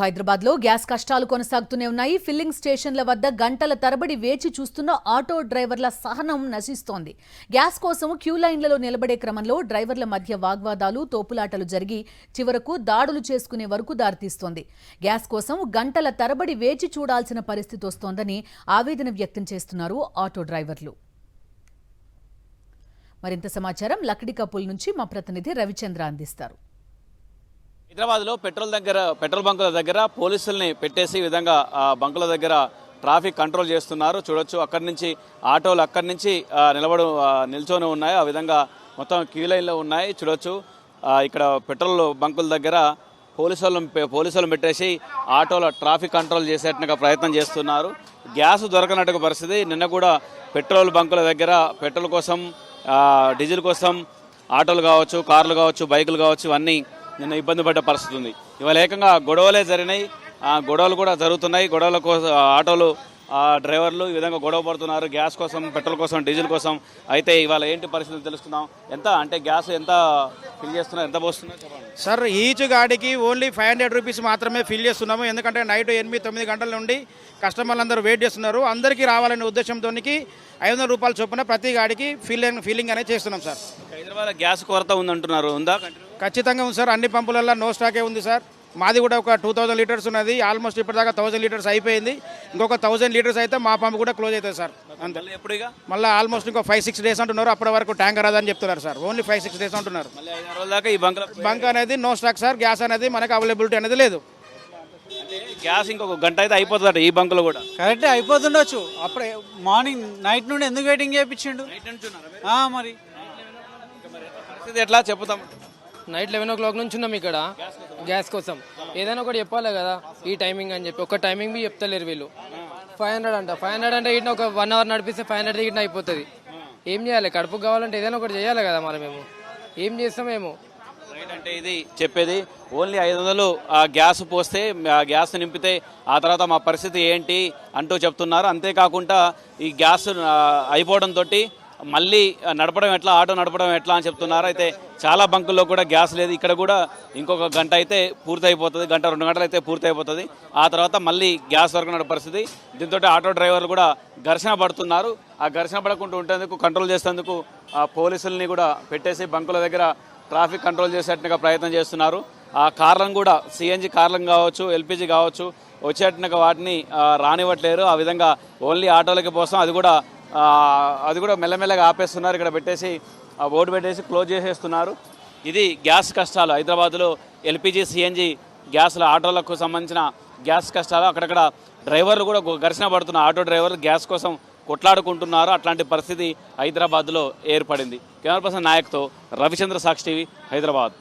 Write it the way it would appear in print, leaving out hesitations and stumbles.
హైదరాబాద్ లో గ్యాస్ కష్టాలు కొనసాగుతూనే ఉన్నాయి. ఫిల్లింగ్ స్టేషన్ల వద్ద గంటల తరబడి వేచి చూస్తున్న ఆటో డ్రైవర్ల సహనం నశిస్తోంది. గ్యాస్ కోసం క్యూ లైన్లలో నిలబడే క్రమంలో డ్రైవర్ల మధ్య వాగ్వాదాలు, తోపులాటలు జరిగి చివరకు దాడులు చేసుకునే వరకు దారితీస్తోంది. గ్యాస్ కోసం గంటల తరబడి వేచి చూడాల్సిన పరిస్థితి వస్తోందని ఆవేదన వ్యక్తం చేస్తున్నారు ఆటో డ్రైవర్లు. మరింత సమాచారం లక్డికపుల్ నుంచి మా ప్రతినిధి రవిచంద్ర అందిస్తారు. హైదరాబాద్లో పెట్రోల్ బంకుల దగ్గర పోలీసుల్ని పెట్టేసి విధంగా బంకుల దగ్గర ట్రాఫిక్ కంట్రోల్ చేస్తున్నారు. చూడొచ్చు అక్కడి నుంచి ఆటోలు అక్కడి నుంచి నిల్చొని ఉన్నాయి. ఆ విధంగా మొత్తం క్యూ లైన్లో ఉన్నాయి. చూడొచ్చు ఇక్కడ పెట్రోల్ బంకుల దగ్గర పోలీసులను పెట్టేసి ఆటోల ట్రాఫిక్ కంట్రోల్ చేసేట్టుగా ప్రయత్నం చేస్తున్నారు. గ్యాస్ దొరకనట్టుగా పరిస్థితి. నిన్న కూడా పెట్రోల్ బంకుల దగ్గర పెట్రోల్ కోసం, డీజిల్ కోసం ఆటోలు కావచ్చు, కార్లు కావచ్చు, బైకులు కావచ్చు, ఇవన్నీ నిన్న ఇబ్బంది పడ్డ పరిస్థితి ఉంది. ఇవాళ ఏకంగా గొడవలే జరిగినాయి. గొడవలు కూడా జరుగుతున్నాయి. గొడవల కోసం ఆటోలు డ్రైవర్లు ఈ విధంగా గొడవ పడుతున్నారు గ్యాస్ కోసం, పెట్రోల్ కోసం, డీజిల్ కోసం. అయితే ఇవాళ ఏంటి పరిస్థితి తెలుసుకుందాం. ఎంత అంటే గ్యాస్ ఎంత ఫిల్ చేస్తున్నారు, ఎంత పోస్తున్నారు చెప్పండి సార్. ఈచ్ గాడికి ఓన్లీ 500 రూపీస్ మాత్రమే ఫిల్ చేస్తున్నాము. ఎందుకంటే నైట్ 8-9 గంటల నుండి కస్టమర్లు అందరూ వెయిట్ చేస్తున్నారు. అందరికీ రావాలనే ఉద్దేశంతో 500 రూపాయల చొప్పున ప్రతి గాడికి ఫిల్లింగ్ అనేది చేస్తున్నాం సార్. హైదరాబాద్ గ్యాస్ కొరత ఉందంటున్నారు, ఉందా? ఖచ్చితంగా ఉంది సార్. అన్ని పంపులలో నో స్టాకే ఉంది సార్. మాది కూడా ఒక 2000 లీటర్స్ ఉన్నది. ఆల్మోస్ట్ ఇప్పటిదాకా 1000 లీటర్స్ అయిపోయింది. ఇంకొక 1000 లీటర్స్ అయితే మా పంపు కూడా క్లోజ్ అవుతుంది సార్. అంతే. ఎప్పుడుగా మళ్ళీ ఆల్మోస్ట్ ఇంకో 5-6 డేస్ అంటున్నారు. అప్పటి వరకు ట్యాంక్ రాదని చెప్తున్నారు సార్. ఓన్లీ 5-6 డేస్ అంటున్నారు. బంక్ అనేది నో స్టాక్ సార్. గ్యాస్ అనేది మనకు అవైలబిలిటీ అనేది లేదు. గ్యాస్ ఇంకొక గంట అయితే అయిపోతుంది ఈ బంకులో కూడా. కరెక్టే అయిపోతుండొచ్చు. అప్పుడే మార్నింగ్ నైట్ నుండి ఎందుకు వెయిటింగ్ చేయించిండు మరి పరిస్థితి ఎట్లా చెప్తాం. నైట్ 11 o'clock నుంచి ఉన్నాం ఇక్కడ గ్యాస్ కోసం. ఏదైనా ఒకటి చెప్పాలి కదా ఈ టైమింగ్ అని చెప్పి. ఒక టైమింగ్ బి చెప్తలేరు వీళ్ళు. 500 అంటే ఇట్లా ఒక 1 hour నడిపిస్తే 500 ఇట్లా అయిపోతుంది. ఏం చేయాలి? కడుపుకు కావాలంటే ఏదైనా ఒకటి చేయాలి కదా. మరి మేము ఏం చేస్తామేమో. అంటే ఇది చెప్పేది ఓన్లీ 500 గ్యాస్ పోస్తే, గ్యాస్ నింపితే ఆ తర్వాత మా పరిస్థితి ఏంటి అంటూ చెప్తున్నారు. అంతేకాకుండా ఈ గ్యాస్ అయిపోవడంతో మళ్ళీ నడపడం ఎట్లా, ఆటో నడపడం ఎట్లా అని చెప్తున్నారు. అయితే చాలా బంకుల్లో కూడా గ్యాస్ లేదు. ఇక్కడ కూడా ఇంకొక గంట అయితే పూర్తయిపోతుంది, 1-2 గంటలు అయితే పూర్తయిపోతుంది. ఆ తర్వాత మళ్ళీ గ్యాస్ దొరకన పరిస్థితి. దీంతో ఆటో డ్రైవర్లు కూడా ఘర్షణ పడుతున్నారు. ఆ ఘర్షణ పడకుండా ఉండేందుకు, కంట్రోల్ చేసేందుకు పోలీసుల్ని కూడా పెట్టేసి బంకుల దగ్గర ట్రాఫిక్ కంట్రోల్ చేసేట్టుగా ప్రయత్నం చేస్తున్నారు. ఆ కార్లను కూడా సిఎన్జి కార్లను కావచ్చు, ఎల్పిజి కావచ్చు వచ్చేట్టుగా వాటిని రానివ్వట్లేరు. ఆ విధంగా ఓన్లీ ఆటోలకి కోసం అది కూడా మెల్లమెల్లగా ఆపేస్తున్నారు. ఇక్కడ పెట్టేసి బోర్డు పెట్టేసి క్లోజ్ చేసేస్తున్నారు. ఇది గ్యాస్ కష్టాలు. హైదరాబాద్లో ఎల్పిజి, సిఎన్జి గ్యాస్ల ఆటోలకు సంబంధించిన గ్యాస్ కష్టాలు. అక్కడక్కడ డ్రైవర్లు కూడా ఘర్షణ పడుతున్నారు. ఆటో డ్రైవర్లు గ్యాస్ కోసం కొట్లాడుకుంటున్నారు. అట్లాంటి పరిస్థితి హైదరాబాద్లో ఏర్పడింది. కెమెరా పర్సన్ నాయక్తో రవిచంద్ర, సాక్షి టీవీ, హైదరాబాద్.